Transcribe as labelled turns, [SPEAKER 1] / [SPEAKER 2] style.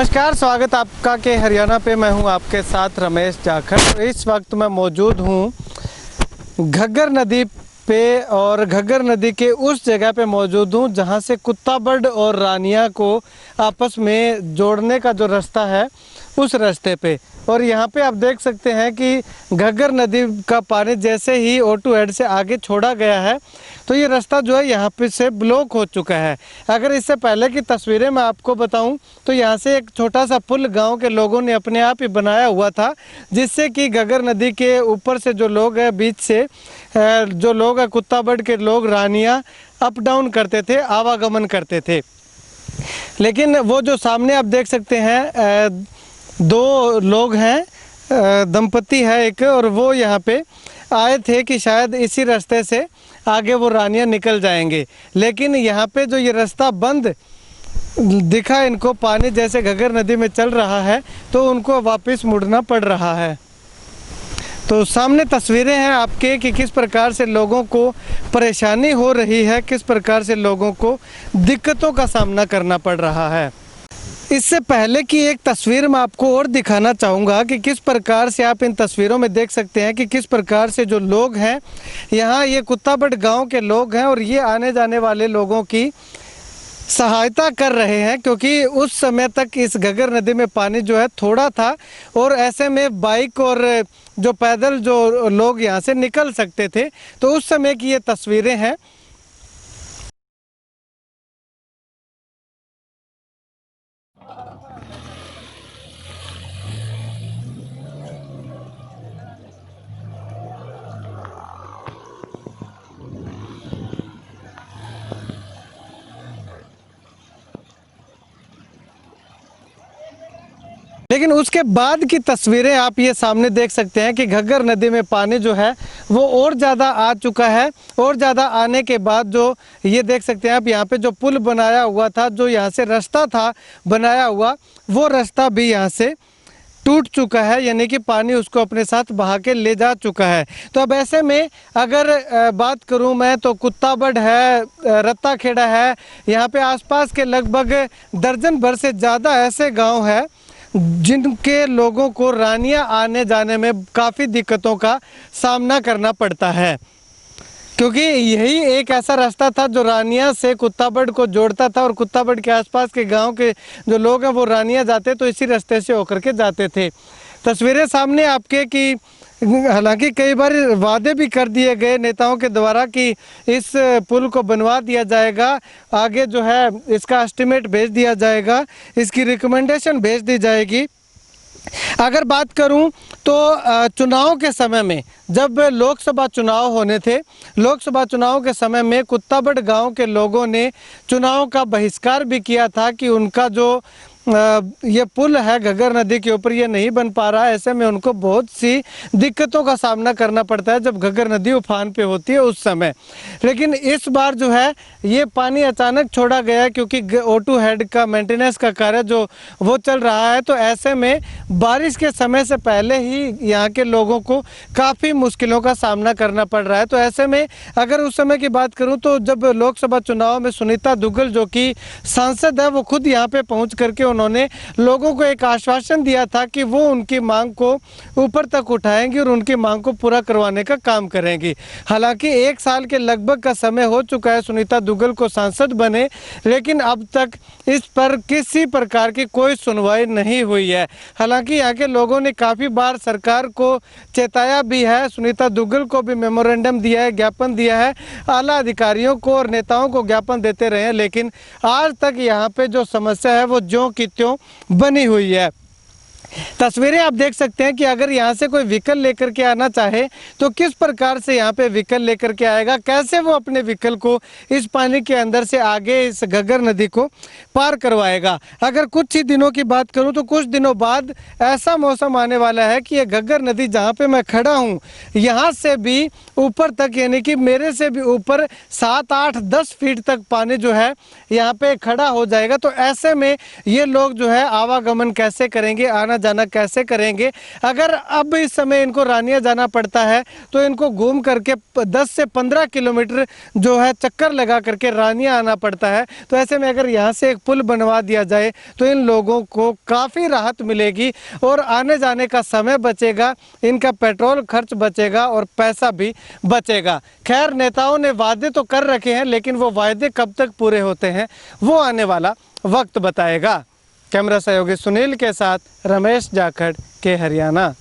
[SPEAKER 1] नमस्कार, स्वागत आपका के हरियाणा पे। मैं हूं आपके साथ रमेश जाखड़। तो इस वक्त मैं मौजूद हूं घग्गर नदी पे और घग्गर नदी के उस जगह पे मौजूद हूं जहां से कुत्ताबड़ और रानिया को आपस में जोड़ने का जो रास्ता है उस रास्ते पे। और यहाँ पे आप देख सकते हैं कि घग्गर नदी का पानी जैसे ही O2 हेड से आगे छोड़ा गया है तो ये रास्ता जो है यहाँ पे से ब्लॉक हो चुका है। अगर इससे पहले की तस्वीरें मैं आपको बताऊं तो यहाँ से एक छोटा सा पुल गांव के लोगों ने अपने आप ही बनाया हुआ था, जिससे कि घग्गर नदी के ऊपर से जो लोग हैं, बीच से जो लोग हैं, कुत्ताबड़ के लोग, रानिया अप डाउन करते थे, आवागमन करते थे। लेकिन वो जो सामने आप देख सकते हैं, दो लोग हैं, दंपति है एक, और वो यहाँ पे आए थे कि शायद इसी रास्ते से आगे वो रानियां निकल जाएंगे। लेकिन यहाँ पे जो ये रास्ता बंद दिखा इनको, पानी जैसे घग्गर नदी में चल रहा है तो उनको वापस मुड़ना पड़ रहा है। तो सामने तस्वीरें हैं आपके कि किस प्रकार से लोगों को परेशानी हो रही है, किस प्रकार से लोगों को दिक्कतों का सामना करना पड़ रहा है। इससे पहले की एक तस्वीर मैं आपको और दिखाना चाहूँगा कि किस प्रकार से आप इन तस्वीरों में देख सकते हैं कि किस प्रकार से जो लोग हैं यहाँ, ये कुत्ताबड़ गांव के लोग हैं और ये आने जाने वाले लोगों की सहायता कर रहे हैं, क्योंकि उस समय तक इस घग्गर नदी में पानी जो है थोड़ा था और ऐसे में बाइक और जो पैदल जो लोग यहाँ से निकल सकते थे। तो उस समय की ये तस्वीरें हैं। लेकिन उसके बाद की तस्वीरें आप ये सामने देख सकते हैं कि घग्गर नदी में पानी जो है वो और ज़्यादा आ चुका है। और ज़्यादा आने के बाद जो ये देख सकते हैं आप, यहाँ पे जो पुल बनाया हुआ था, जो यहाँ से रास्ता था बनाया हुआ, वो रास्ता भी यहाँ से टूट चुका है, यानी कि पानी उसको अपने साथ बहा के ले जा चुका है। तो अब ऐसे में अगर बात करूं मैं तो कुत्ताबड़ है, रत्ता खेड़ा है, यहाँ पे आसपास के लगभग दर्जन भर से ज़्यादा ऐसे गांव हैं जिनके लोगों को रानिया आने जाने में काफ़ी दिक्कतों का सामना करना पड़ता है, क्योंकि यही एक ऐसा रास्ता था जो रानिया से कुत्ताबड़ को जोड़ता था और कुत्ताबड़ के आसपास के गांव के जो लोग हैं वो रानिया जाते तो इसी रास्ते से होकर के जाते थे। तस्वीरें सामने आपके कि हालांकि कई बार वादे भी कर दिए गए नेताओं के द्वारा कि इस पुल को बनवा दिया जाएगा, आगे जो है इसका एस्टीमेट भेज दिया जाएगा, इसकी रिकमेंडेशन भेज दी जाएगी। अगर बात करूं तो चुनाव के समय में, जब लोकसभा चुनाव होने थे, लोकसभा चुनाव के समय में कुत्ताबड़ गांव के लोगों ने चुनाव का बहिष्कार भी किया था कि उनका जो ये पुल है घग्गर नदी के ऊपर, ये नहीं बन पा रहा है। ऐसे में उनको बहुत सी दिक्कतों का सामना करना पड़ता है जब घग्गर नदी उफान पे होती है उस समय। लेकिन इस बार जो है ये पानी अचानक छोड़ा गया क्योंकि O2 हेड का मेंटेनेंस का कार्य जो वो चल रहा है। तो ऐसे में बारिश के समय से पहले ही यहाँ के लोगों को काफ़ी मुश्किलों का सामना करना पड़ रहा है। तो ऐसे में अगर उस समय की बात करूँ तो जब लोकसभा चुनाव में सुनीता दुग्गल जो कि सांसद है, वो खुद यहाँ पे पहुँच करके उन्होंने लोगों को एक आश्वासन दिया था कि वो उनकी मांग को ऊपर तक उठाएंगी और उनकी मांग को पूरा करवाने का काम करेंगी। हालांकि 1 साल के लगभग का समय हो चुका है सुनीता दुग्गल को सांसद बने, लेकिन अब तक इस पर किसी प्रकार की कोई सुनवाई नहीं हुई है। हालांकि यहाँ के लोगों ने काफ़ी बार सरकार को चेताया भी है, सुनीता दुग्गल को भी मेमोरेंडम दिया है, ज्ञापन दिया है, आला अधिकारियों को और नेताओं को ज्ञापन देते रहे हैं, लेकिन आज तक यहाँ पे जो समस्या है वो ज्यों की त्यों बनी हुई है। तस्वीरें आप देख सकते हैं कि अगर यहाँ से कोई व्हीकल लेकर के आना चाहे तो किस प्रकार से यहाँ पे व्हीकल लेकर के आएगा, कैसे वो अपने व्हीकल को इस पानी के अंदर से आगे इस घग्गर नदी को पार करवाएगा। अगर कुछ ही दिनों की बात करूँ तो कुछ दिनों बाद ऐसा मौसम आने वाला है कि ये घग्गर नदी जहाँ पे मैं खड़ा हूँ यहाँ से भी ऊपर तक, यानी कि मेरे से भी ऊपर 7, 8, 10 फीट तक पानी जो है यहाँ पे खड़ा हो जाएगा। तो ऐसे में ये लोग जो है आवागमन कैसे करेंगे, आना जाना कैसे करेंगे। अगर अब इस समय इनको रानिया जाना पड़ता है तो इनको घूम करके 10 से 15 किलोमीटर जो है चक्कर लगा करके रानिया आना पड़ता है। तो ऐसे में अगर यहाँ से एक पुल बनवा दिया जाए तो इन लोगों को काफ़ी राहत मिलेगी और आने जाने का समय बचेगा, इनका पेट्रोल खर्च बचेगा और पैसा भी बचेगा। खैर, नेताओं ने वादे तो कर रखे हैं, लेकिन वो वादे कब तक पूरे होते हैं वो आने वाला वक्त बताएगा। कैमरा सहयोगी सुनील के साथ रमेश जाखड़ के हरियाणा।